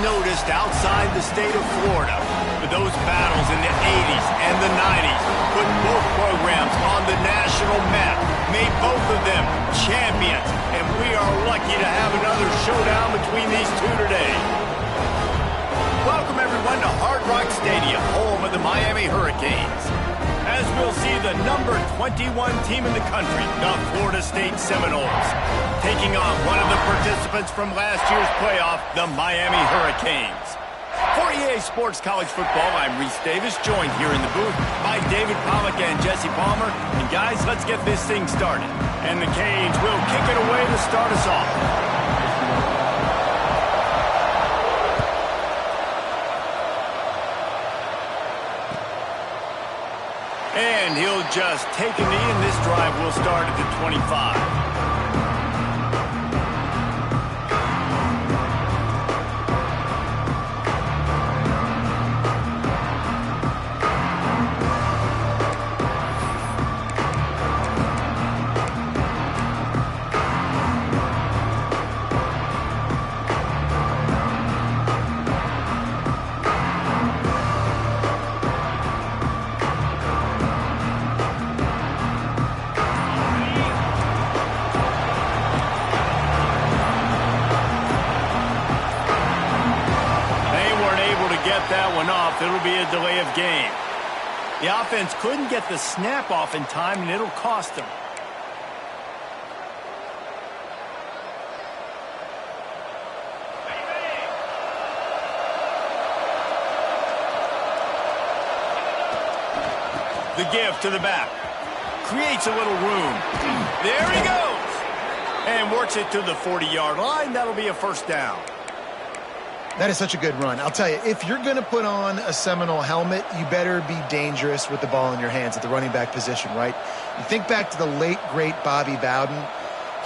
noticed outside the state of Florida. But those battles in the 80s and the 90s put both programs on the national map, made both of them champions, and we are lucky to have another showdown between these two today. Welcome, everyone, to Hard Rock Stadium, home of the Miami Hurricanes. As we'll see the number 21 team in the country, the Florida State Seminoles, taking on one of the participants from last year's playoff, the Miami Hurricanes. For EA Sports College Football, I'm Reese Davis, joined here in the booth by David Pollack and Jesse Palmer. And guys, let's get this thing started. And the Canes will kick it away to start us off. And he'll just take a knee, and this drive will start at the 25. That one off. It'll be a delay of game. The offense couldn't get the snap off in time, and it'll cost them. The give to the back. Creates a little room. There he goes. And works it to the 40-yard line. That'll be a first down. That is such a good run. I'll tell you, if you're going to put on a Seminole helmet, you better be dangerous with the ball in your hands at the running back position, right? You think back to the late, great Bobby Bowden.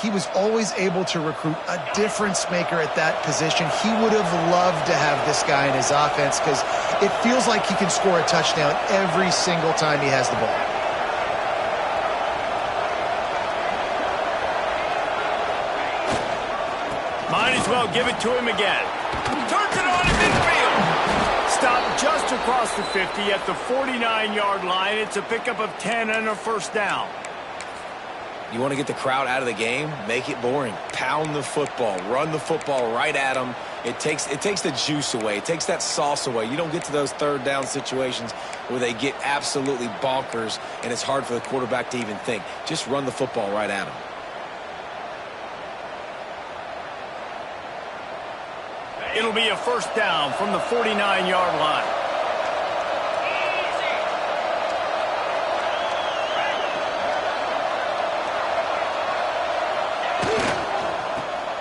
He was always able to recruit a difference maker at that position. He would have loved to have this guy in his offense because it feels like he can score a touchdown every single time he has the ball. Might as well give it to him again. Turns it on in midfield. Stopped just across the 50 at the 49-yard line. It's a pickup of 10 and a first down. You want to get the crowd out of the game? Make it boring. Pound the football. Run the football right at them. It takes the juice away. It takes that sauce away. You don't get to those third down situations where they get absolutely bonkers, and it's hard for the quarterback to even think. Just run the football right at them. It'll be a first down from the 49-yard line.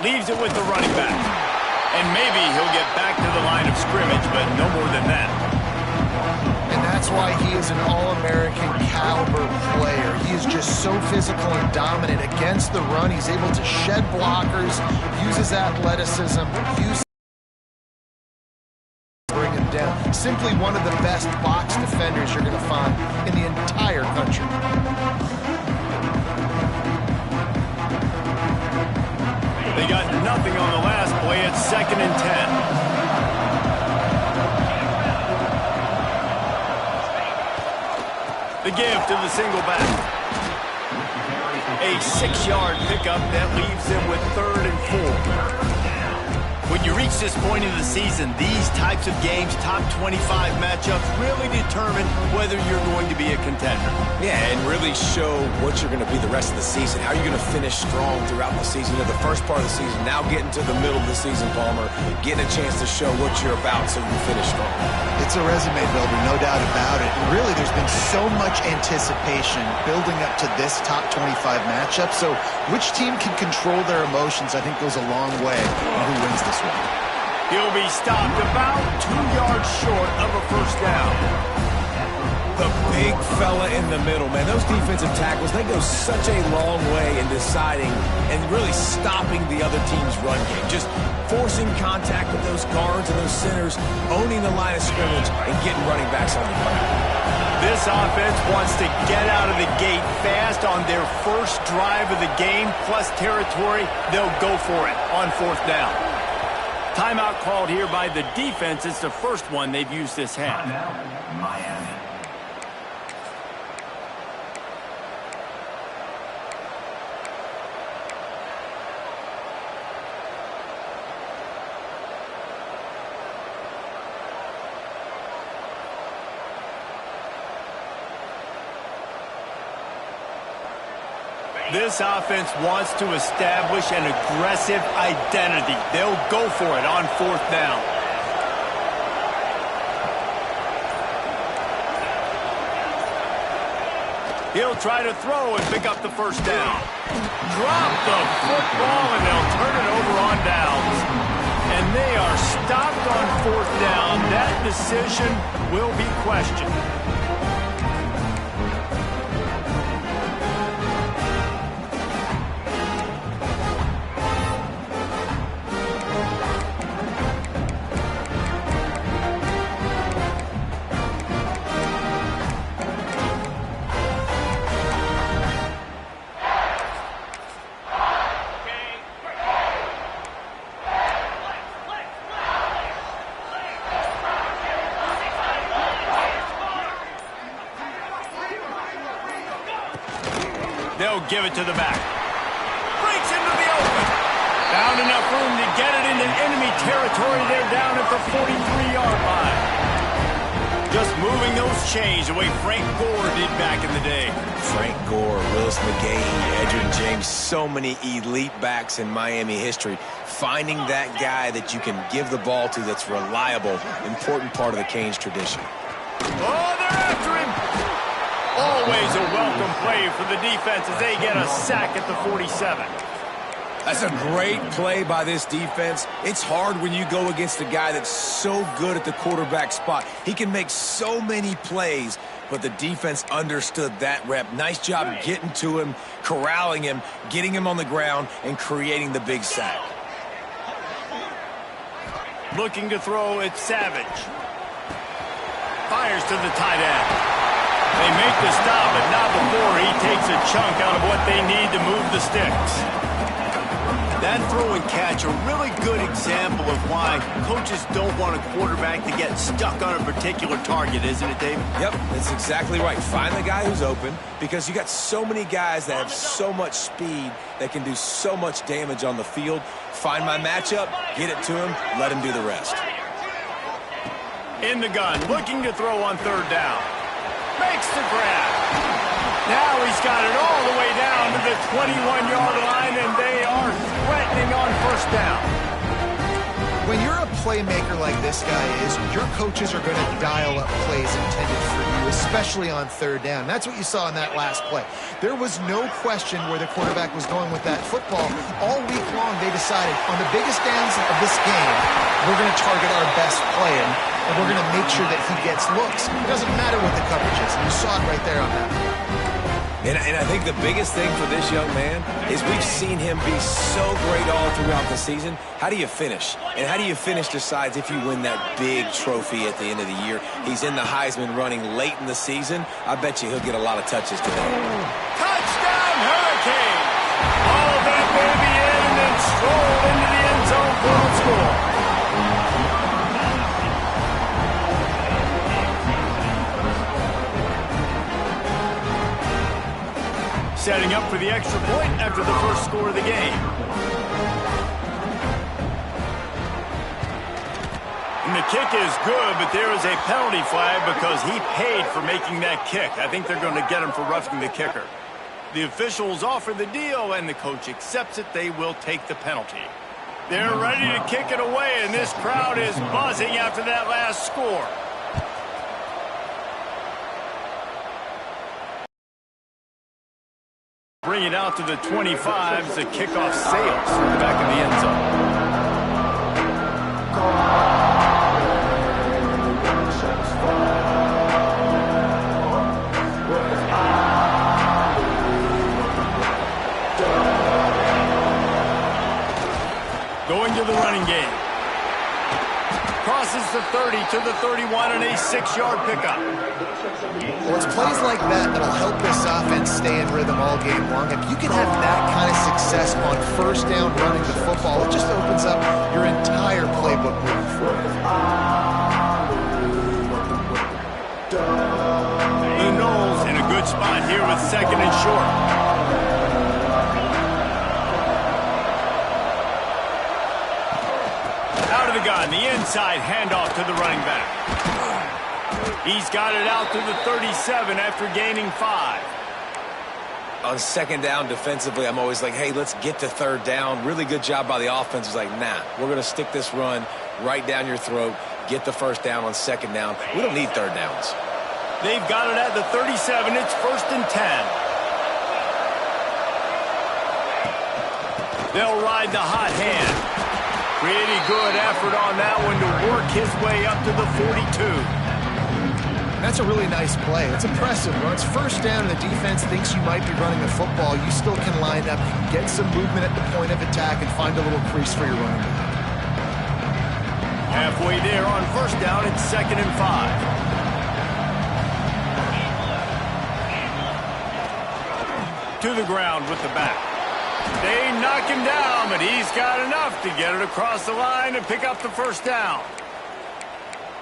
Leaves it with the running back. And maybe he'll get back to the line of scrimmage, but no more than that. And that's why he is an all-American caliber player. He is just so physical and dominant against the run. He's able to shed blockers, uses athleticism, bring him down. Simply one of the best box defenders you're going to find in the entire country. They got nothing on the last play. It's 2nd and 10. The give to the single back. A 6-yard pickup that leaves them with 3rd and 4. When you reach this point in the season, these types of games, top 25 matchups, really determine whether you're going to be a contender. Yeah, and really show what you're going to be the rest of the season. How you're going to finish strong throughout the season. You know, the first part of the season, now getting to the middle of the season, Palmer, getting a chance to show what you're about so you can finish strong. It's a resume builder, no doubt about it. And really, there's been so much anticipation building up to this top 25 matchup. So which team can control their emotions, I think, goes a long way in who wins this one. He'll be stopped about 2 yards short of a first down. The big fella in the middle, man. Those defensive tackles, they go such a long way in deciding and really stopping the other team's run game. Just forcing contact with those guards and those centers, owning the line of scrimmage, and getting running backs on the ground. This offense wants to get out of the gate fast on their first drive of the game, plus territory. They'll go for it on 4th down. Timeout called here by the defense. It's the first one they've used this half. Miami. This offense wants to establish an aggressive identity. They'll go for it on fourth down. He'll try to throw and pick up the first down. Drop the football, and they'll turn it over on downs. And they are stopped on fourth down. That decision will be questioned. They'll give it to the back. Breaks into the open. Found enough room to get it into enemy territory. They're down at the 43-yard line. Just moving those chains the way Frank Gore did back in the day. Frank Gore, Willis McGahee, Edgerrin James, so many elite backs in Miami history. Finding that guy that you can give the ball to that's reliable, important part of the Canes tradition. Oh, they're after him. Always a welcome play for the defense as they get a sack at the 47. That's a great play by this defense. It's hard when you go against a guy that's so good at the quarterback spot. He can make so many plays, but the defense understood that rep. Nice job getting to him, corralling him, getting him on the ground, and creating the big sack. Looking to throw at Savage. Fires to the tight end. They make the stop, but not before he takes a chunk out of what they need to move the sticks. That throw and catch, a really good example of why coaches don't want a quarterback to get stuck on a particular target, isn't it, Dave? Yep, that's exactly right. Find the guy who's open, because you got so many guys that have so much speed that can do so much damage on the field. Find my matchup, get it to him, let him do the rest. In the gun, looking to throw on third down. Makes the grab. Now he's got it all the way down to the 21-yard line, and they are threatening on first down. When you're a playmaker like this guy is, your coaches are going to dial up plays intended for you, especially on third down. That's what you saw in that last play. There was no question where the quarterback was going with that football. All week long, they decided, on the biggest downs of this game, we're going to target our best play, and we're going to make sure that he gets looks. It doesn't matter what the coverage is. You saw it right there on that. And I think the biggest thing for this young man is we've seen him be so great all throughout the season. How do you finish? And how do you finish decides if you win that big trophy at the end of the year. He's in the Heisman running late in the season. I bet you he'll get a lot of touches today. Touchdown, Hurricane! All of that baby in and then strolled into the end zone for the score. Setting up for the extra point after the first score of the game. And the kick is good, but there is a penalty flag because he paid for making that kick. I think they're going to get him for roughing the kicker. The officials offer the deal, and the coach accepts it. They will take the penalty. They're ready to kick it away, and this crowd is buzzing after that last score. Bring it out to the 25 as the kickoff sails from the back of the end zone. Going to the running game. crosses the 30 to the 31 and a 6-yard pickup. Well, it's plays like that that'll help this offense stay in rhythm all game long. If you can have that kind of success on first down running the football, it just opens up your entire playbook moving forward. The Knowles in a good spot here with 2nd and short. Out of the gun, the inside handoff to the running back. He's got it out to the 37 after gaining 5. On 2nd down defensively, I'm always like, hey, let's get to 3rd down. Really good job by the offense. It's like, nah, we're going to stick this run right down your throat, get the 1st down on 2nd down. We don't need 3rd downs. They've got it at the 37. It's 1st and 10. They'll ride the hot hand. Pretty good effort on that one to work his way up to the 42. That's a really nice play. It's impressive. When it's 1st down and the defense thinks you might be running the football, you still can line up, get some movement at the point of attack, and find a little crease for your running back. Halfway there on 1st down, it's 2nd and 5. To the ground with the back. They knock him down, but he's got enough to get it across the line and pick up the 1st down.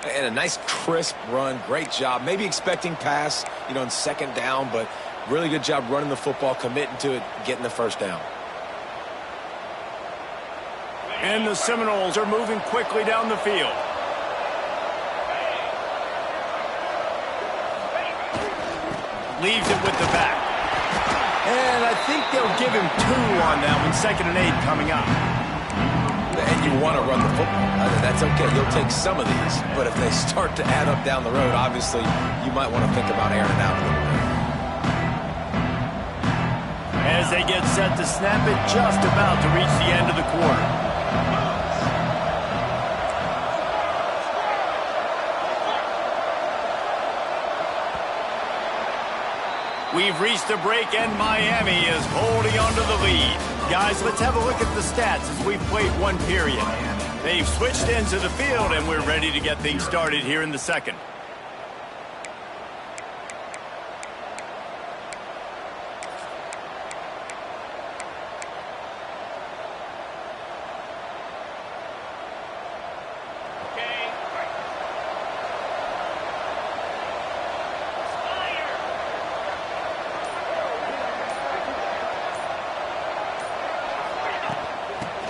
And a nice crisp run. Great job. Maybe expecting pass, in 2nd down, but really good job running the football, committing to it, getting the 1st down. And the Seminoles are moving quickly down the field. Leaves it with the back. And I think they'll give him 2 on that one. 2nd and 8 coming up. And you want to run the football. That's okay. You'll take some of these. But if they start to add up down the road, obviously, you might want to think about airing it out a little bit. As they get set to snap it, just about to reach the end of the quarter. We've reached a break, and Miami is holding on to the lead. Guys, let's have a look at the stats as we've played 1 period. They've switched into the field, and we're ready to get things started here in the 2nd.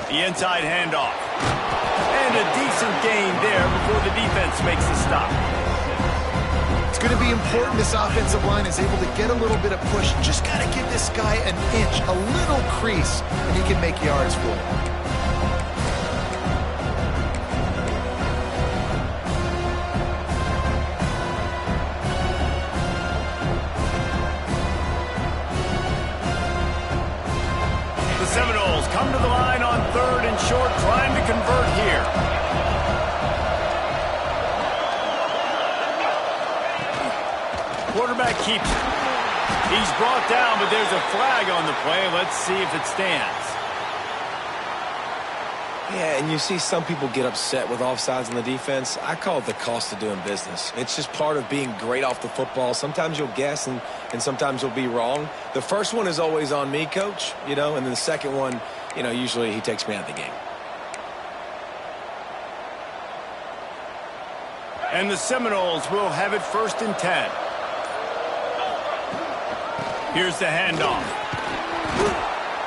The inside handoff. And a decent gain there before the defense makes the stop. It's going to be important this offensive line is able to get a little bit of push. Just got to give this guy an inch, a little crease, and he can make yards for it. Seminoles come to the line on 3rd and short, trying to convert here. Quarterback keeps it. He's brought down, but there's a flag on the play. Let's see if it stands. Yeah, and you see some people get upset with offsides in the defense. I call it the cost of doing business. It's just part of being great off the football. Sometimes you'll guess and sometimes you'll be wrong. The first one is always on me, Coach, and then the second one, usually he takes me out of the game. And the Seminoles will have it 1st and 10. Here's the handoff.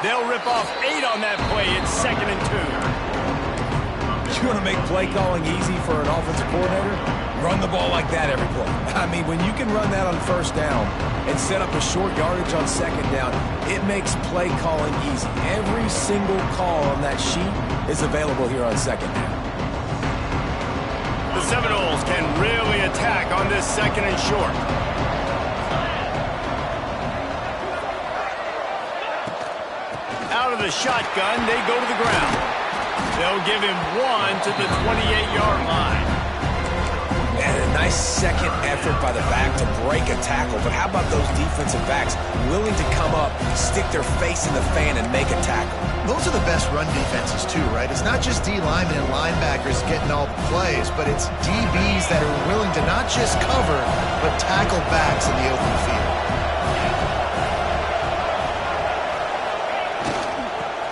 They'll rip off 8 on that play. It's 2nd and 2. You want to make play calling easy for an offensive coordinator? Run the ball like that every play. I mean, when you can run that on 1st down and set up a short yardage on 2nd down, it makes play calling easy. Every single call on that sheet is available here on 2nd down. The Seminoles can really attack on this 2nd and short. Out of the shotgun, they go to the ground. They'll give him 1 to the 28-yard line. And a Nice second effort by the back to break a tackle, but how about those defensive backs willing to come up, stick their face in the fan, and make a tackle? Those are the best run defenses too, right? It's not just D linemen and linebackers getting all the plays, but it's DBs that are willing to not just cover, but tackle backs in the open field.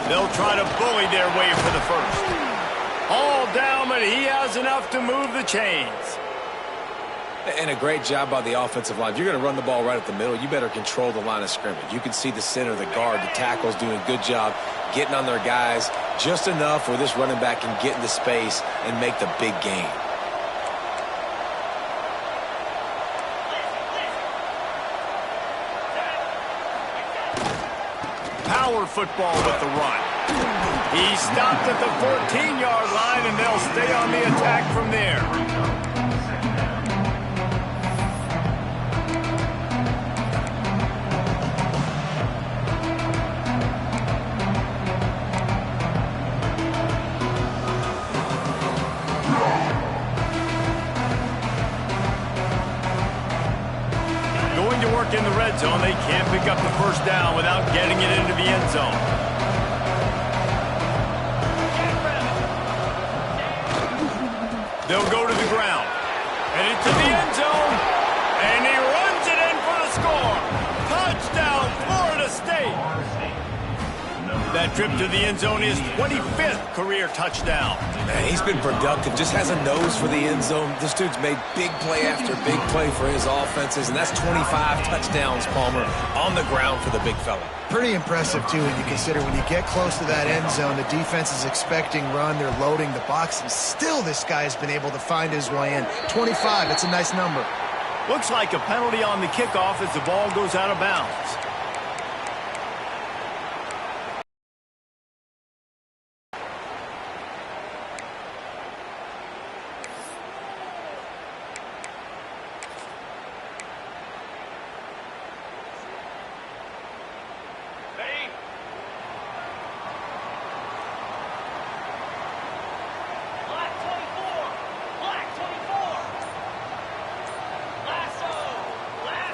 They'll try to bully their way for the first. All down, but he has enough to move the chains. And a great job by the offensive line. If you're going to run the ball right at the middle, you better control the line of scrimmage. You can see the center, the guard, the tackle's doing a good job getting on their guys just enough where this running back can get into space and make the big gain. Power football with the run. He stopped at the 14-yard line, and they'll stay on the attack from there. Going to work in the red zone. They can't pick up the first down without getting it into the end zone. They'll go to the ground. And into the end zone. And he runs it in for the score. Touchdown, Florida State. That trip to the end zone is 25th career touchdown. Man, he's been productive, just has a nose for the end zone. This dude's made big play after big play for his offenses, and that's 25 touchdowns, Palmer, on the ground for the big fella. Pretty impressive, too, when you consider when you get close to that end zone, the defense is expecting run, they're loading the box, and still this guy has been able to find his way in. 25, that's a nice number. Looks like a penalty on the kickoff as the ball goes out of bounds.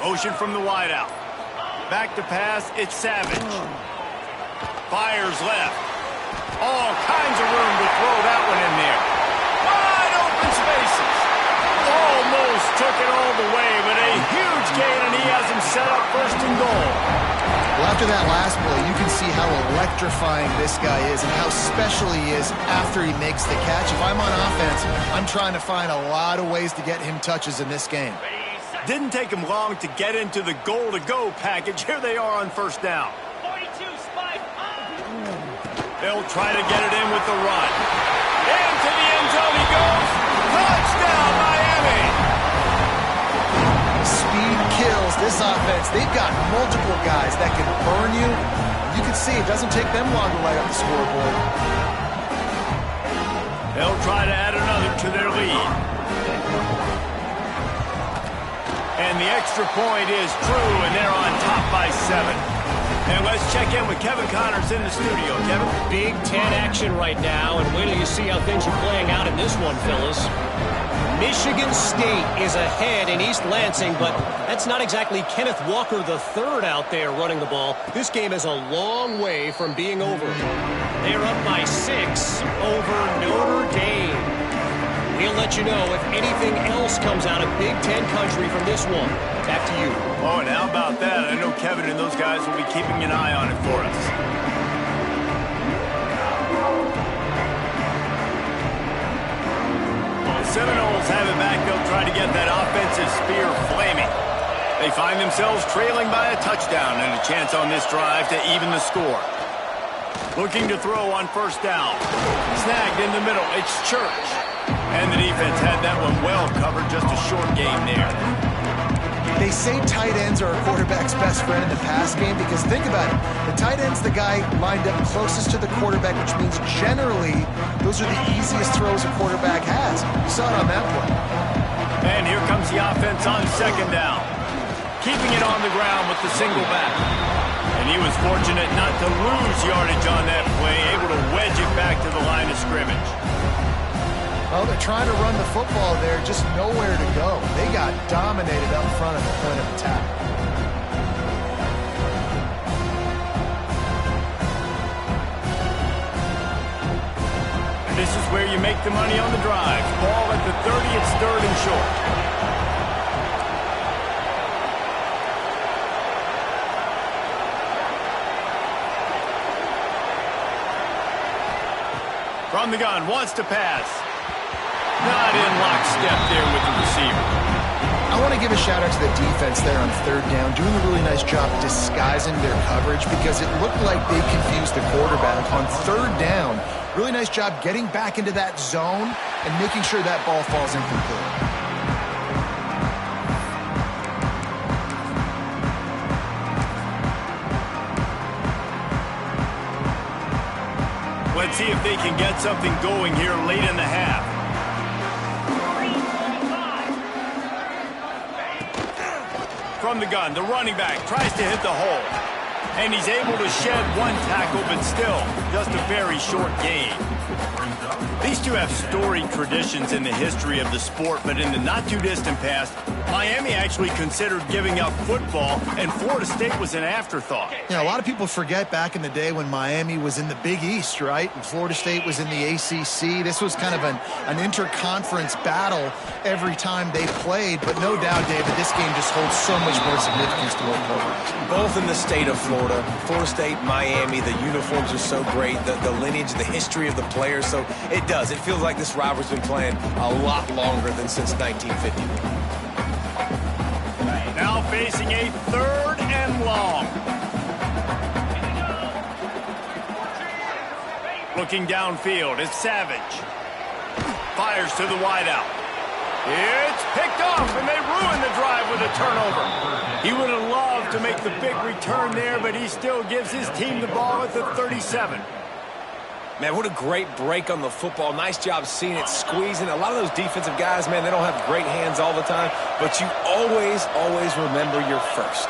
Motion from the wideout. Back to pass, it's Savage. Fires left. All kinds of room to throw that one in there. Wide open spaces. Almost took it all the way, but a huge gain, and he has him set up first and goal. Well, after that last play, you can see how electrifying this guy is and how special he is after he makes the catch. If I'm on offense, I'm trying to find a lot of ways to get him touches in this game. Didn't take him long to get into the goal-to-go package. Here they are on first down. 42 spike. They'll try to get it in with the run. Into the end zone he goes. Touchdown, Miami! Speed kills this offense. They've got multiple guys that can burn you. You can see it doesn't take them long to light up the scoreboard. They'll try to add another to their lead. And the extra point is true, and they're on top by 7. And let's check in with Kevin Connors in the studio. Kevin? Big Ten action right now, and wait till you see how things are playing out in this one, fellas. Michigan State is ahead in East Lansing, but that's not exactly Kenneth Walker III out there running the ball. This game is a long way from being over. They're up by 6 over Notre Dame. We'll let you know if anything else comes out of Big Ten country from this one. Back to you. Oh, and how about that? I know Kevin and those guys will be keeping an eye on it for us. The Seminoles have it back. They'll try to get that offensive spear flaming. They find themselves trailing by a touchdown and a chance on this drive to even the score. Looking to throw on first down. Snagged in the middle. It's Church. And the defense had that one well covered, just a short game there. They say tight ends are a quarterback's best friend in the pass game because think about it. The tight end's the guy lined up closest to the quarterback, which means generally those are the easiest throws a quarterback has. You saw it on that play. And here comes the offense on second down. Keeping it on the ground with the single back. And he was fortunate not to lose yardage on that play, able to wedge it back to the line of scrimmage. Well, they're trying to run the football there, just nowhere to go. They got dominated up front at the point of attack. And this is where you make the money on the drive. Ball at the 30, it's 3rd and short. From the gun, wants to pass. Not in lockstep there with the receiver. I want to give a shout out to the defense there on 3rd down, doing a really nice job disguising their coverage because it looked like they confused the quarterback on 3rd down. Really nice job getting back into that zone and making sure that ball falls incomplete. Let's see if they can get something going here late in the half. From the gun, the running back tries to hit the hole. And he's able to shed one tackle, but still, just a very short gain. These two have storied traditions in the history of the sport, but in the not-too-distant past, Miami actually considered giving up football, and Florida State was an afterthought. You know, a lot of people forget back in the day when Miami was in the Big East, right? And Florida State was in the ACC. This was kind of an interconference battle every time they played, but no doubt, David, this game just holds so much more significance to both programs. Both in the state of Florida. Florida State, Miami, the uniforms are so great, the lineage, the history of the players, so it does. It feels like this rivalry's been playing a lot longer than since 1950. Now facing a 3rd and long. Looking downfield, it's Savage. Fires to the wideout. It's picked off, and they ruin the drive with a turnover. He would have loved to make the big return there, but he still gives his team the ball at the 37. Man, what a great break on the football. Nice job seeing it, squeezing. A lot of those defensive guys, man, they don't have great hands all the time, but you always remember your first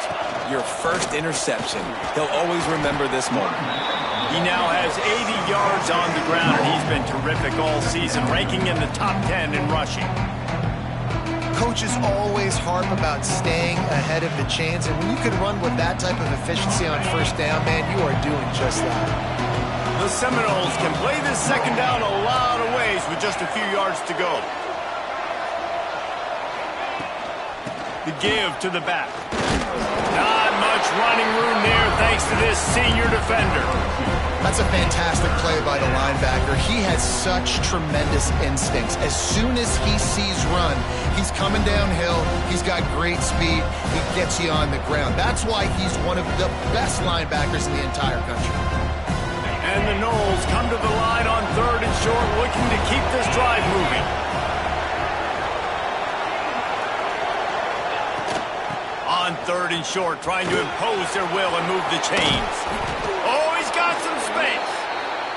interception. He'll always remember this moment. He now has 80 yards on the ground, and he's been terrific all season, ranking in the top 10 in rushing. Coaches always harp about staying ahead of the chains, and when you can run with that type of efficiency on 1st down, man, you are doing just that. The Seminoles can play this 2nd down a lot of ways with just a few yards to go. The give to the back. Not much running room there thanks to this senior defender. That's a fantastic play by the linebacker. He has such tremendous instincts. As soon as he sees run, he's coming downhill. He's got great speed. He gets you on the ground. That's why he's one of the best linebackers in the entire country. And the Noles come to the line on 3rd and short, looking to keep this drive moving. On 3rd and short, trying to impose their will and move the chains. Oh, he's got some space.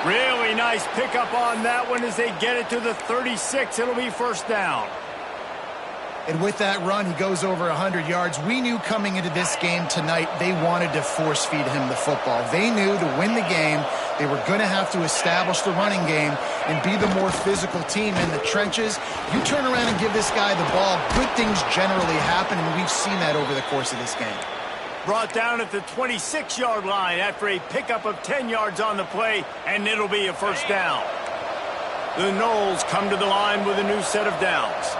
Really nice pickup on that one as they get it to the 36. It'll be 1st down. And with that run, he goes over 100 yards. We knew coming into this game tonight, they wanted to force-feed him the football. They knew to win the game, they were going to have to establish the running game and be the more physical team in the trenches. You turn around and give this guy the ball, good things generally happen, and we've seen that over the course of this game. Brought down at the 26-yard line after a pickup of 10 yards on the play, and it'll be a 1st down. The Noles come to the line with a new set of downs.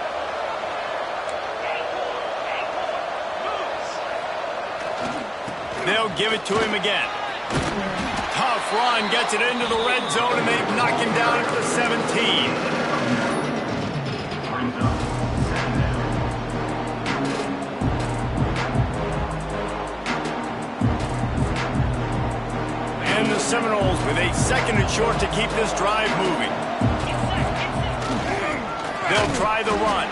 They'll give it to him again. Tough run, gets it into the red zone, and they knock him down at the 17. And the Seminoles with a 2nd and short to keep this drive moving. They'll try the run.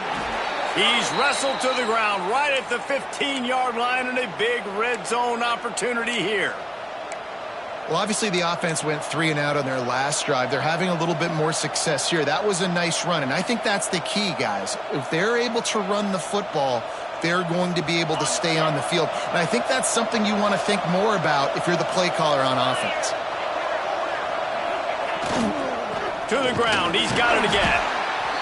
He's wrestled to the ground right at the 15-yard line, and a big red zone opportunity here. Well, obviously the offense went 3 and out on their last drive. They're having a little bit more success here. That was a nice run, and I think that's the key, guys. If they're able to run the football, they're going to be able to stay on the field. And I think that's something you want to think more about if you're the play caller on offense. To the ground. He's got it again.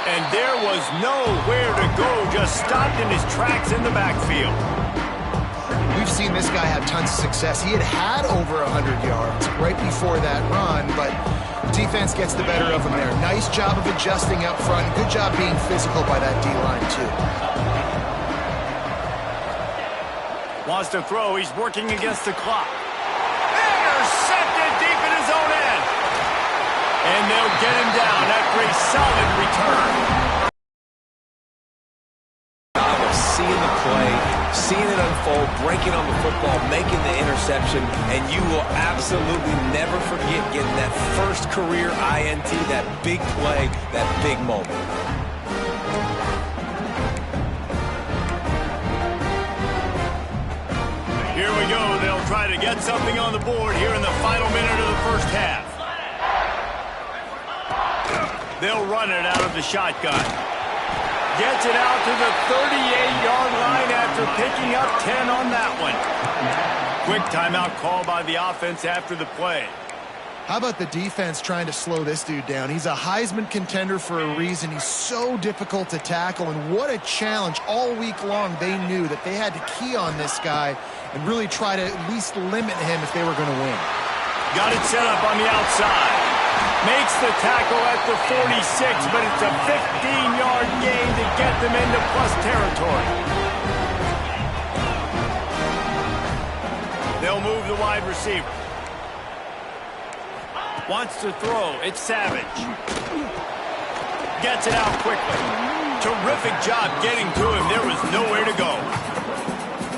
And there was nowhere to go, just stopped in his tracks in the backfield. We've seen this guy have tons of success. He had over 100 yards right before that run, but defense gets the better of him there. Nice job of adjusting up front. Good job being physical by that D-line, too. Wants to throw. He's working against the clock. Intercepted deep in his own end. And they'll get him down after a solid return. Seeing the play, seeing it unfold, breaking on the football, making the interception, and you will absolutely never forget getting that first career INT, that big play, that big moment. Here we go. They'll try to get something on the board here in the final minute of the first half. They'll run it out of the shotgun. Gets it out to the 38-yard line after picking up 10 on that one. Quick timeout call by the offense after the play. How about the defense trying to slow this dude down? He's a Heisman contender for a reason. He's so difficult to tackle, and what a challenge. All week long, they knew that they had to key on this guy and really try to at least limit him if they were going to win. Got it set up on the outside. Makes the tackle at the 46, but it's a 15-yard gain to get them into plus territory. They'll move the wide receiver. Wants to throw. It's Savage. Gets it out quickly. Terrific job getting to him. There was nowhere to go.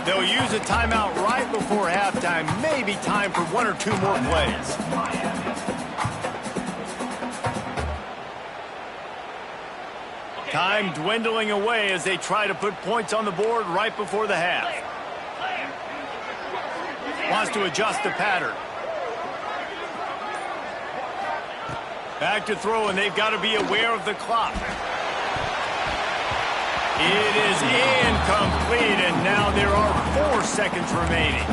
They'll use a timeout right before halftime. Maybe time for one or two more plays. Time dwindling away as they try to put points on the board right before the half. Wants to adjust the pattern. Back to throw, and they've got to be aware of the clock. It is incomplete, and now there are 4 seconds remaining.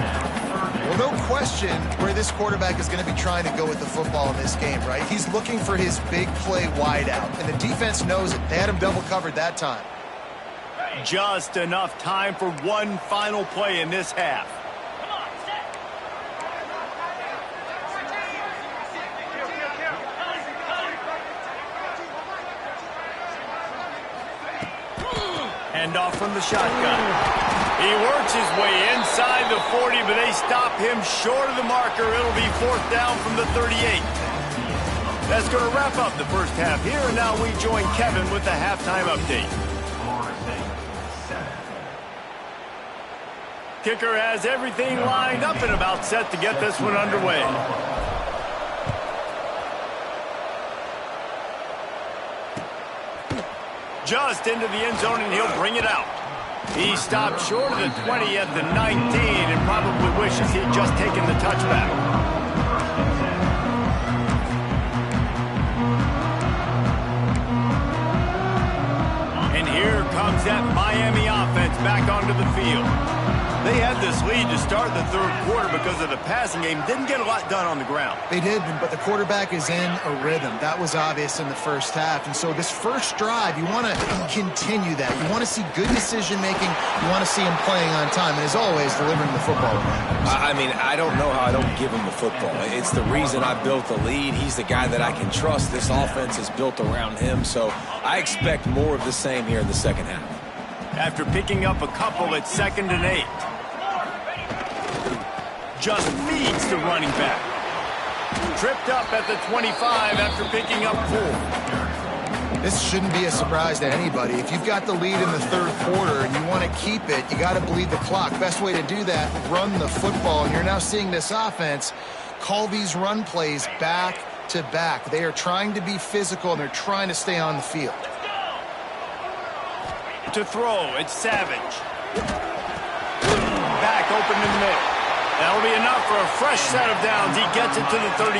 Well, no question where this quarterback is going to be trying to go with the football in this game, right? He's looking for his big play wide out, and the defense knows it. They had him double covered that time. Just enough time for one final play in this half. Hand off from the shotgun. He works his way inside the 40, but they stop him short of the marker. It'll be 4th down from the 38. That's going to wrap up the first half here, and now we join Kevin with the halftime update. Kicker has everything lined up and about set to get this one underway. Just into the end zone, and he'll bring it out. He stopped short of the 20 at the 19 and probably wishes he'd just taken the touchback. And here comes that Miami offense back onto the field. They had this lead to start the third quarter because of the passing game. Didn't get a lot done on the ground. They did, but the quarterback is in a rhythm. That was obvious in the first half. And so this first drive, you want to continue that. You want to see good decision-making. You want to see him playing on time. And as always, delivering the football. I mean, I don't know how I don't give him the football. It's the reason I built the lead. He's the guy that I can trust. This offense is built around him. So I expect more of the same here in the second half. After picking up a couple at 2nd and 8. Just feeds the running back. Tripped up at the 25 after picking up 4. This shouldn't be a surprise to anybody. If you've got the lead in the third quarter and you want to keep it, you got to bleed the clock. Best way to do that, run the football. And you're now seeing this offense call these run plays back to back. They are trying to be physical, and they're trying to stay on the field. To throw, it's Savage. Back open in the middle. That'll be enough for a fresh set of downs. He gets it to the 32.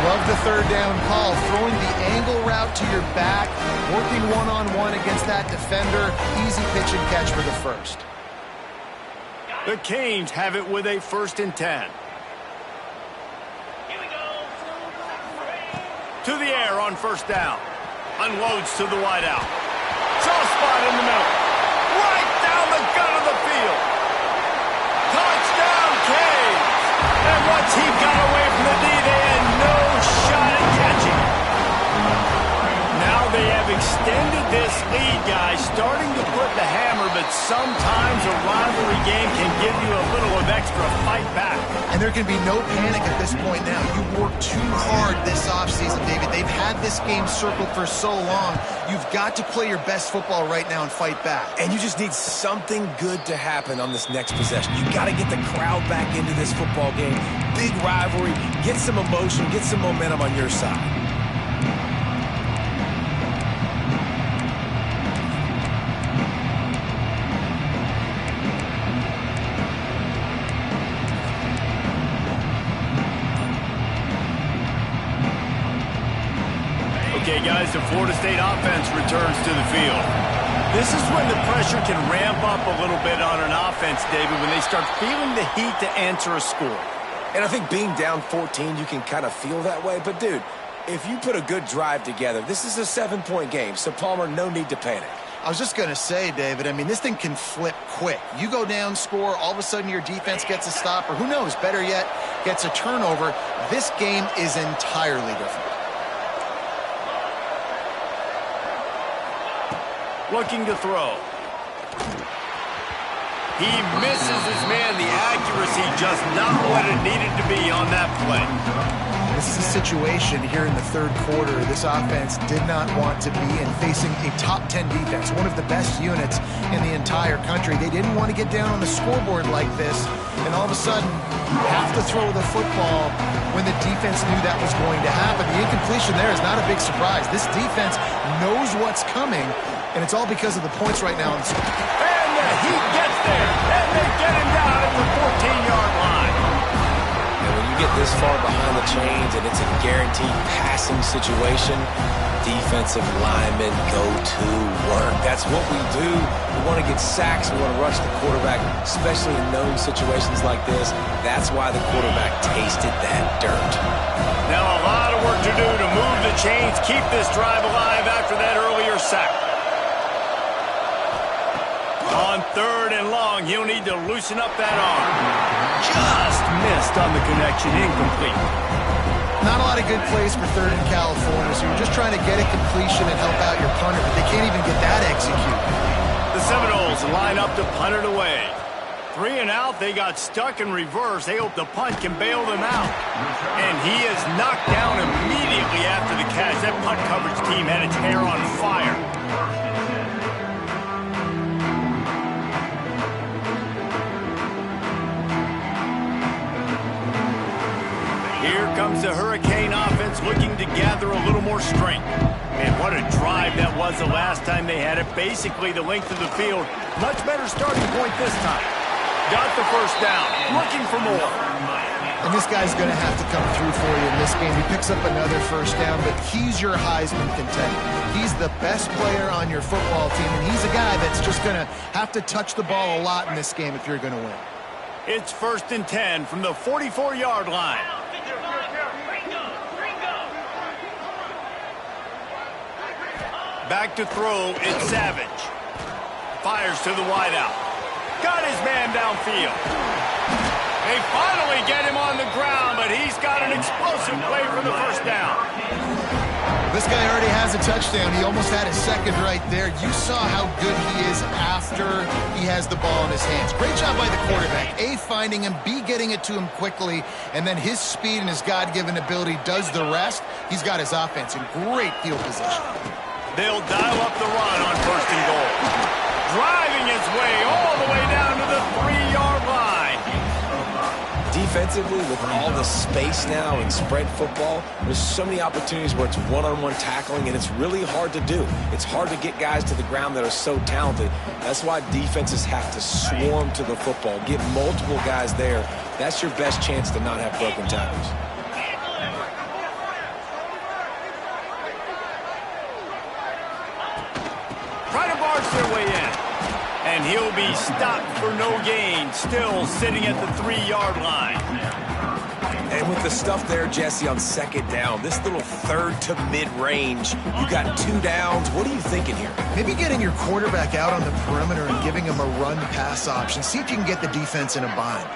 Love the third down call. Throwing the angle route to your back, working one-on-one against that defender. Easy pitch and catch for the first. The Canes have it with a 1st and 10. To the air on 1st down. Unloads to the wideout. Soft spot in the middle. Right down the gut of the field. Touchdown, Canes. And once he got away from the D, they had no shot at catching it. Now they have extended this lead, guys, starting to put the hammer, but sometimes a rivalry game can give you a little of extra fight back. And there can be no panic at this point now. You worked too hard this offseason, David. They've had this game circled for so long. You've got to play your best football right now and fight back. And you just need something good to happen on this next possession. You got to get the crowd back into this football game. Big rivalry. Get some emotion. Get some momentum on your side. Okay, guys, the Florida State offense returns to the field. This is when the pressure can ramp up a little bit on an offense, David, when they start feeling the heat to answer a score. And I think being down 14, you can kind of feel that way. But, dude, if you put a good drive together, this is a 7-point game. So, Palmer, no need to panic. I was just going to say, David, I mean, this thing can flip quick. You go down, score, all of a sudden your defense gets a stop, or who knows, better yet, gets a turnover. This game is entirely different. Looking to throw. He misses his man. The accuracy just not what it needed to be on that play. This is a situation here in the third quarter this offense did not want to be in, facing a top 10 defense, one of the best units in the entire country. They didn't want to get down on the scoreboard like this, and all of a sudden have to throw the football when the defense knew that was going to happen. The incompletion there is not a big surprise. This defense knows what's coming, and it's all because of the points right now. And the Heat gets there, and they get him down at the 14-yard line. And when you get this far behind the chains and it's a guaranteed passing situation, defensive linemen go to work. That's what we do. We want to get sacks. We want to rush the quarterback, especially in known situations like this. That's why the quarterback tasted that dirt. Now a lot of work to do to move the chains, keep this drive alive after that earlier sack. On third and long, he'll need to loosen up that arm. Just missed on the connection, incomplete. Not a lot of good plays for third in California, so you're just trying to get a completion and help out your punter, but they can't even get that executed. The Seminoles line up to punt it away. 3 and out, they got stuck in reverse. They hope the punt can bail them out. And he is knocked down immediately after the catch. That punt coverage team had its hair on fire. Here comes the Hurricane offense looking to gather a little more strength. And what a drive that was the last time they had it. Basically the length of the field. Much better starting point this time. Got the first down. Looking for more. And this guy's going to have to come through for you in this game. He picks up another first down, but he's your Heisman contender. He's the best player on your football team, and he's a guy that's just going to have to touch the ball a lot in this game if you're going to win. It's 1st and 10 from the 44-yard line. Back to throw, it's Savage. Fires to the wideout. Got his man downfield. They finally get him on the ground, but he's got an explosive play for the first down. This guy already has a touchdown. He almost had his second right there. You saw how good he is after he has the ball in his hands. Great job by the quarterback. A, finding him, B, getting it to him quickly, and then his speed and his God-given ability does the rest. He's got his offense in great field position. They'll dial up the run on 1st and goal. Driving his way all the way down to the 3-yard line. Defensively, with all the space now in spread football, there's so many opportunities where it's one-on-one tackling, and it's really hard to do. It's hard to get guys to the ground that are so talented. That's why defenses have to swarm to the football, get multiple guys there. That's your best chance to not have broken tackles. Their way in, and he'll be stopped for no gain, still sitting at the 3-yard line. And with the stuff there, Jesse, on second down, this little third to mid-range, you got 2 downs. What are you thinking here? Maybe getting your quarterback out on the perimeter and giving him a run-pass option. See if you can get the defense in a bind.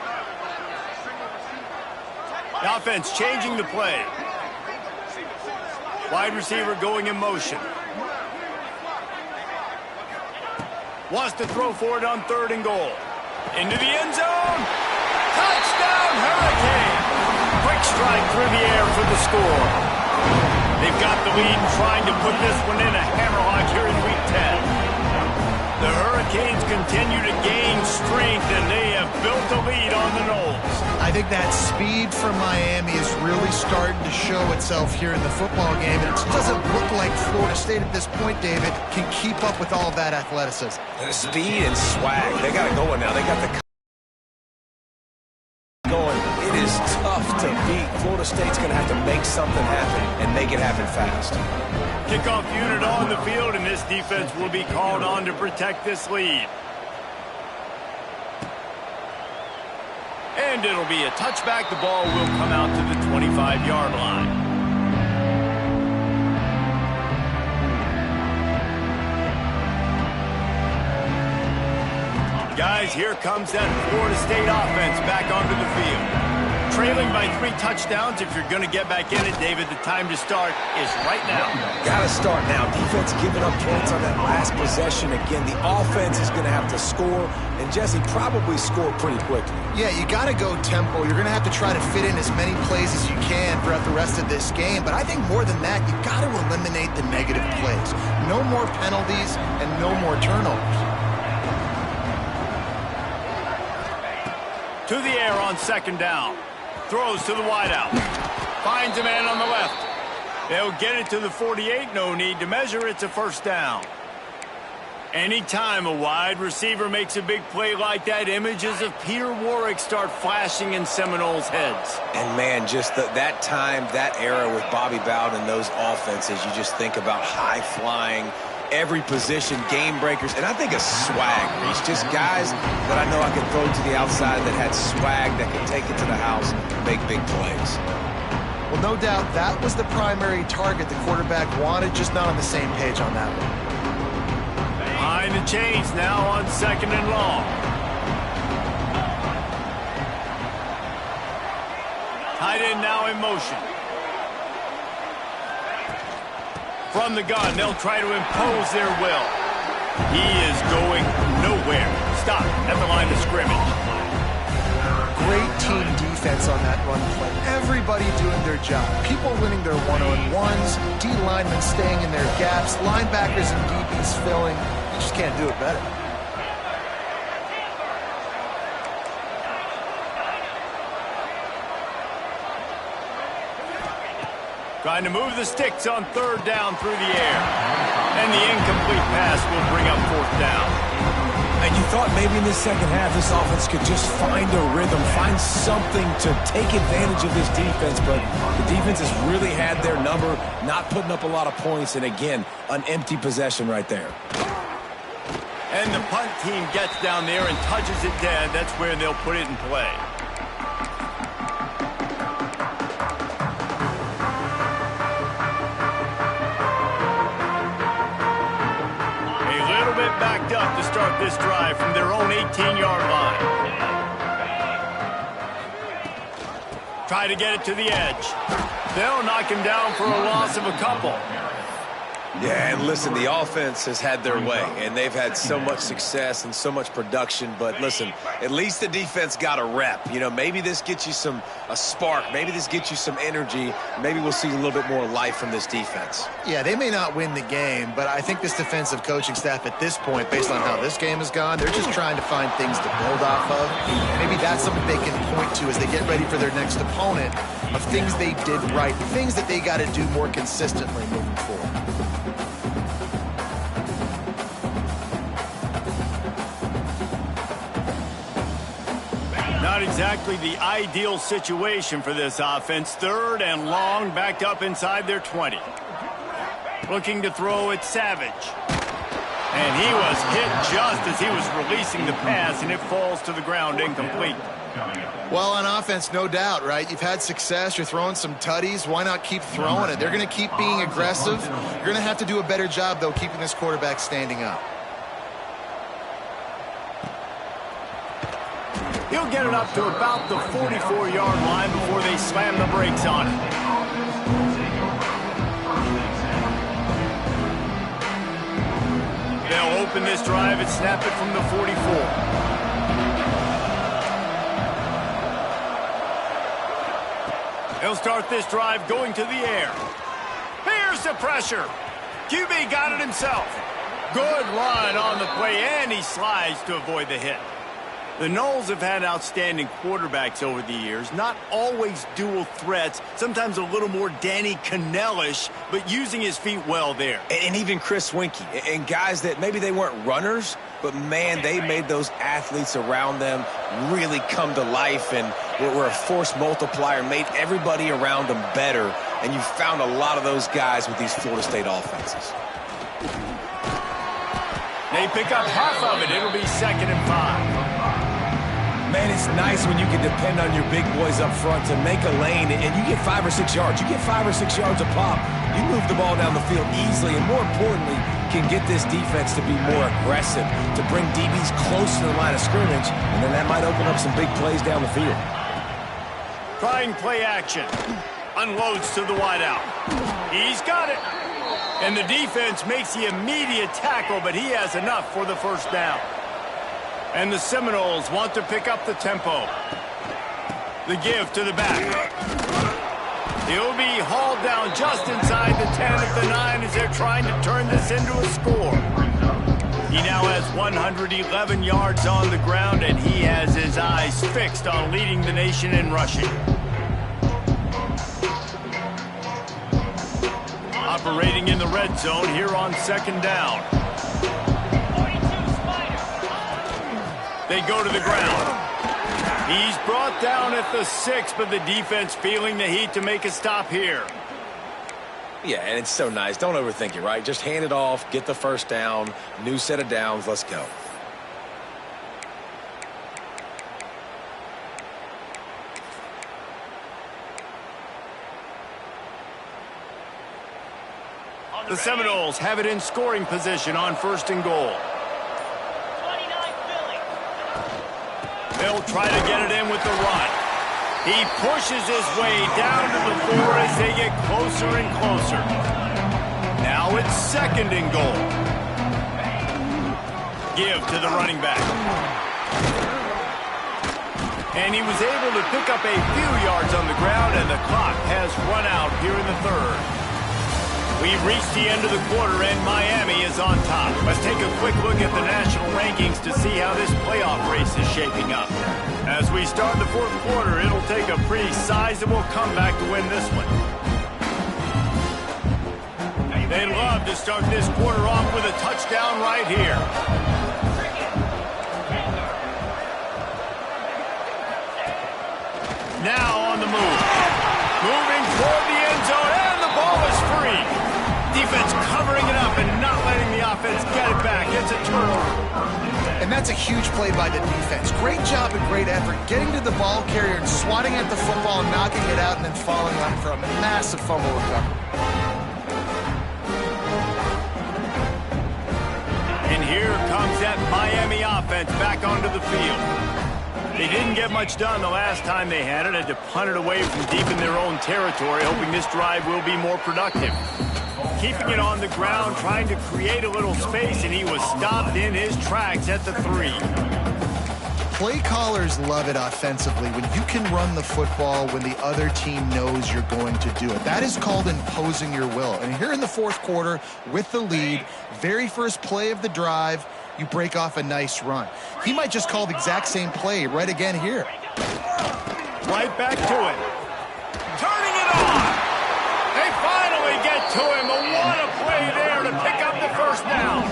The offense changing the play. Wide receiver going in motion. Wants to throw for it on 3rd and goal. Into the end zone. Touchdown, Hurricane! Quick strike through the air for the score. They've got the lead and trying to put this one in a hammerlock here in Week 10. The Hurricanes continue to gain strength, and they have built a lead on the Noles. I think that speed from Miami is really starting to show itself here in the football game, and it doesn't look like Florida State at this point, David, can keep up with all of that athleticism. The speed and swag, they got it going now. They got the going. It is tough to beat. Florida State's going to have to make something happen and make it happen fast. Kickoff unit on the field, and this defense will be called on to protect this lead. And it'll be a touchback. The ball will come out to the 25-yard line. Guys, here comes that Florida State offense back onto the field. Trailing by 3 touchdowns. If you're going to get back in it, David, the time to start is right now. Got to start now. Defense giving up points on that last possession. Again, the offense is going to have to score, and Jesse probably score pretty quickly. Yeah, you got to go tempo. You're going to have to try to fit in as many plays as you can throughout the rest of this game. But I think more than that, you got to eliminate the negative plays. No more penalties and no more turnovers. To the air on 2nd down. Throws to the wideout. Finds a man on the left. They'll get it to the 48. No need to measure. It's a 1st down. Anytime a wide receiver makes a big play like that, images of Peter Warrick start flashing in Seminoles' heads. And, man, just that time, that era with Bobby Bowden and those offenses, you just think about high-flying, every position, game breakers, and I think a swag, Reese. Just guys that I know I could throw to the outside that had swag that could take it to the house and make big plays. Well, no doubt that was the primary target the quarterback wanted, just not on the same page on that one. Behind the chains now on 2nd and long. Tight end now in motion. From the gun, they'll try to impose their will. He is going nowhere. Stop at the line of scrimmage. Great team defense on that run play. Everybody doing their job. People winning their one-on-ones, D linemen staying in their gaps, linebackers and DBs filling. You just can't do it better. Trying to move the sticks on 3rd down through the air. And the incomplete pass will bring up 4th down. And you thought maybe in the second half this offense could just find a rhythm, find something to take advantage of this defense, but the defense has really had their number, not putting up a lot of points, and again, an empty possession right there. And the punt team gets down there and touches it dead. That's where they'll put it in play. Backed up to start this drive from their own 18-yard line. Try to get it to the edge. They'll knock him down for a loss of a couple. Yeah, and listen, the offense has had their way, and they've had so much success and so much production. But listen, at least the defense got a rep. You know, maybe this gets you a spark. Maybe this gets you some energy. Maybe we'll see a little bit more life from this defense. Yeah, they may not win the game, but I think this defensive coaching staff at this point, based on how this game has gone, they're just trying to find things to build off of. Maybe that's something they can point to as they get ready for their next opponent, of things they did right, things that they got to do more consistently moving forward. Not exactly the ideal situation for this offense. 3rd and long, backed up inside their 20. Looking to throw it, Savage. And he was hit just as he was releasing the pass, and it falls to the ground incomplete. Well, on offense, no doubt, right? You've had success. You're throwing some tutties. Why not keep throwing it? They're going to keep being aggressive. You're going to have to do a better job, though, keeping this quarterback standing up. He'll get it up to about the 44-yard line before they slam the brakes on it. They'll open this drive and snap it from the 44. He'll start this drive going to the air. Here's the pressure. QB got it himself. Good run on the play, and he slides to avoid the hit. The Noles have had outstanding quarterbacks over the years, not always dual threats, sometimes a little more Danny Cannell-ish, but using his feet well there. And even Chris Winkie, and guys that maybe they weren't runners, but man, they made those athletes around them really come to life and were a force multiplier, made everybody around them better, and you found a lot of those guys with these Florida State offenses. They pick up half of it. It'll be 2nd and 5. Man, it's nice when you can depend on your big boys up front to make a lane, and you get 5 or 6 yards. You get 5 or 6 yards a pop. You move the ball down the field easily, and more importantly, can get this defense to be more aggressive, to bring DBs close to the line of scrimmage, and then that might open up some big plays down the field. Trying play action. Unloads to the wideout. He's got it. And the defense makes the immediate tackle, but he has enough for the first down. And the Seminoles want to pick up the tempo. The give to the back. He'll be hauled down just inside the 10 at the 9 as they're trying to turn this into a score. He now has 111 yards on the ground, and he has his eyes fixed on leading the nation in rushing. Operating in the red zone here on 2nd down. They go to the ground. He's brought down at the 6, but the defense feeling the heat to make a stop here. Yeah, and it's so nice. Don't overthink it, right? Just hand it off, get the first down, new set of downs, let's go. The Seminoles have it in scoring position on 1st and goal. They'll try to get it in with the run. He pushes his way down to the 4 as they get closer and closer. Now it's 2nd and goal. Give to the running back. And he was able to pick up a few yards on the ground, and the clock has run out here in the 3rd. We've reached the end of the quarter, and Miami is on top. Let's take a quick look at the national rankings to see how this playoff race is shaping up. As we start the 4th quarter, it'll take a pretty sizable comeback to win this one. They'd love to start this quarter off with a touchdown right here. Now on the move. Moving toward the end zone, and the ball is free. Defense covering it up and not letting the offense get it back. It's a turnover. And that's a huge play by the defense. Great job and great effort getting to the ball carrier and swatting at the football and knocking it out and then following up for a massive fumble recovery. And here comes that Miami offense back onto the field. They didn't get much done the last time they had it. Had to punt it away from deep in their own territory, hoping this drive will be more productive. Keeping it on the ground, trying to create a little space, and he was stopped in his tracks at the 3. Play callers love it offensively when you can run the football when the other team knows you're going to do it. That is called imposing your will. And here in the 4th quarter with the lead, very first play of the drive, you break off a nice run. He might just call the exact same play right again here. Right back to it. Turning it on. They finally get to him. But what a play there to pick up the first down.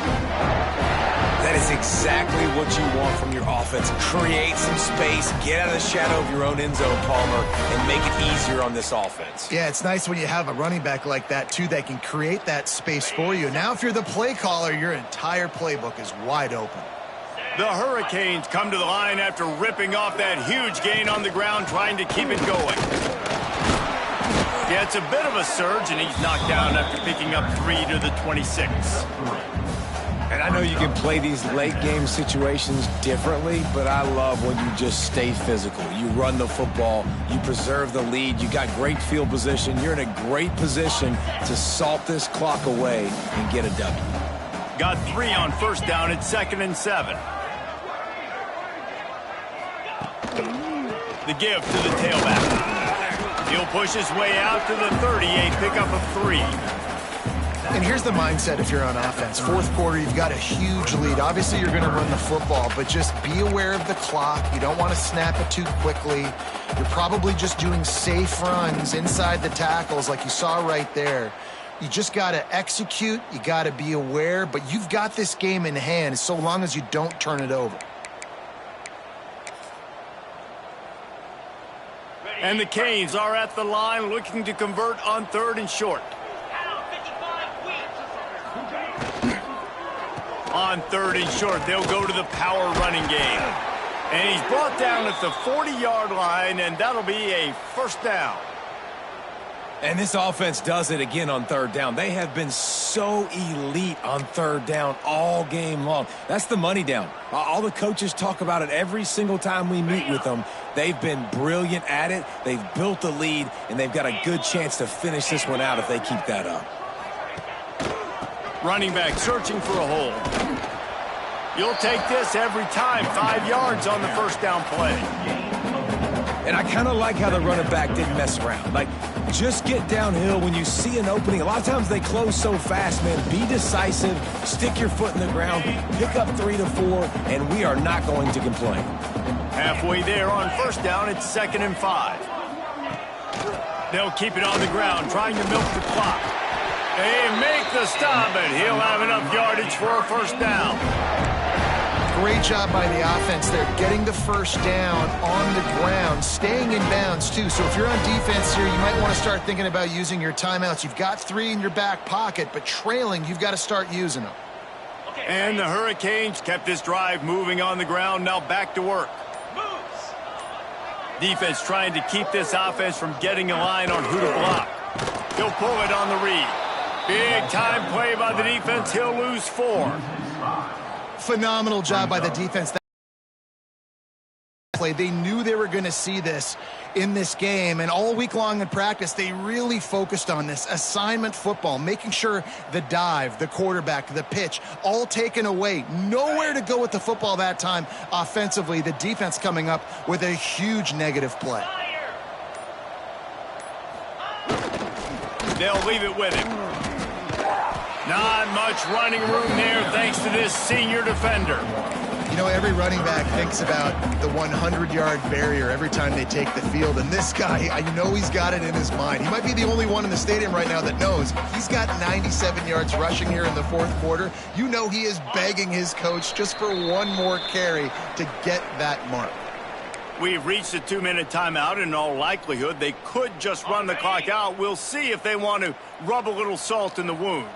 That is exactly what you want from your offense. Create some space, get out of the shadow of your own end zone, Palmer, and make it easier on this offense. Yeah, it's nice when you have a running back like that, too, that can create that space for you. Now, if you're the play caller, your entire playbook is wide open. The Hurricanes come to the line after ripping off that huge gain on the ground, trying to keep it going. Yeah, it's a bit of a surge, and he's knocked down after picking up 3 to the 26. And I know you can play these late game situations differently, but I love when you just stay physical. You run the football, you preserve the lead, you got great field position, you're in a great position to salt this clock away and get a W. Got 3 on first down at 2nd and 7. The give to the tailback. He'll push his way out to the 38, pickup of 3. And here's the mindset if you're on offense. Fourth quarter, you've got a huge lead. Obviously, you're going to run the football, but just be aware of the clock. You don't want to snap it too quickly. You're probably just doing safe runs inside the tackles like you saw right there. You just got to execute. You got to be aware, but you've got this game in hand so long as you don't turn it over. And the Canes are at the line looking to convert on 3rd and short. On 3rd and short, they'll go to the power running game. And he's brought down at the 40-yard line, and that'll be a first down. And this offense does it again on 3rd down. They have been so elite on 3rd down all game long. That's the money down. All the coaches talk about it every single time we meet with them. They've been brilliant at it. They've built the lead, and they've got a good chance to finish this one out if they keep that up. Running back searching for a hole. You'll take this every time. 5 yards on the first down play. And I kind of like how the running back didn't mess around. Like, just get downhill when you see an opening. A lot of times they close so fast, man. Be decisive, stick your foot in the ground, pick up 3 to 4, and we are not going to complain. Halfway there on first down, it's 2nd and 5. They'll keep it on the ground, trying to milk the clock. They make the stop, and he'll have enough yardage for a first down. Great job by the offense there, getting the first down on the ground, staying in bounds too. So if you're on defense here, you might want to start thinking about using your timeouts. You've got 3 in your back pocket, but trailing, you've got to start using them. And the Hurricanes kept this drive moving on the ground, now back to work. Defense trying to keep this offense from getting a line on who to block. He'll pull it on the read. Big time play by the defense. He'll lose 4. Phenomenal job by the defense. They knew they were going to see this in this game, and all week long in practice, they really focused on this assignment football, making sure the dive, the quarterback, the pitch, all taken away. Nowhere to go with the football that time offensively. The defense coming up with a huge negative play. They'll leave it with him. Not much running room there thanks to this senior defender. You know, every running back thinks about the 100-yard barrier every time they take the field. And this guy, I know he's got it in his mind. He might be the only one in the stadium right now that knows he's got 97 yards rushing here in the fourth quarter. You know he is begging his coach just for one more carry to get that mark. We've reached a 2-minute timeout. In all likelihood, they could just run the clock out. We'll see if they want to rub a little salt in the wound.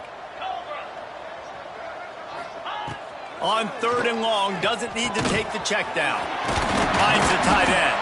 On 3rd and long, doesn't need to take the check down. Finds the tight end.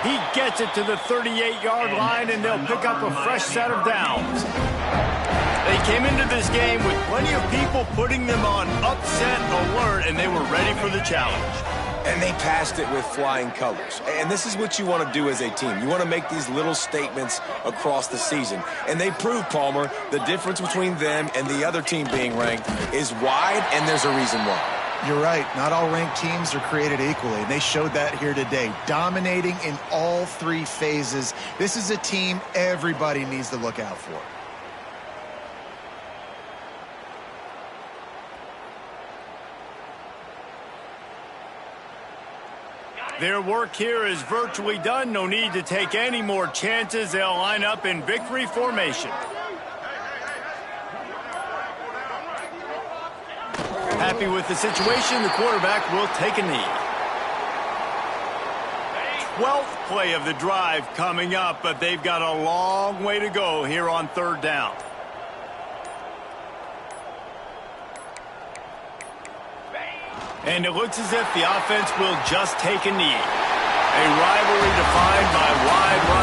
He gets it to the 38-yard line, and they'll pick up a fresh set of downs. They came into this game with plenty of people putting them on upset alert, and they were ready for the challenge. And they passed it with flying colors. And this is what you want to do as a team. You want to make these little statements across the season. And they proved, Palmer, the difference between them and the other team being ranked is wide, and there's a reason why. You're right. Not all ranked teams are created equally, and they showed that here today, dominating in all 3 phases. This is a team everybody needs to look out for. Their work here is virtually done. No need to take any more chances. They'll line up in victory formation. Happy with the situation, the quarterback will take a knee. 12th play of the drive coming up, but they've got a long way to go here on 3rd down. And it looks as if the offense will just take a knee. A rivalry defined by wide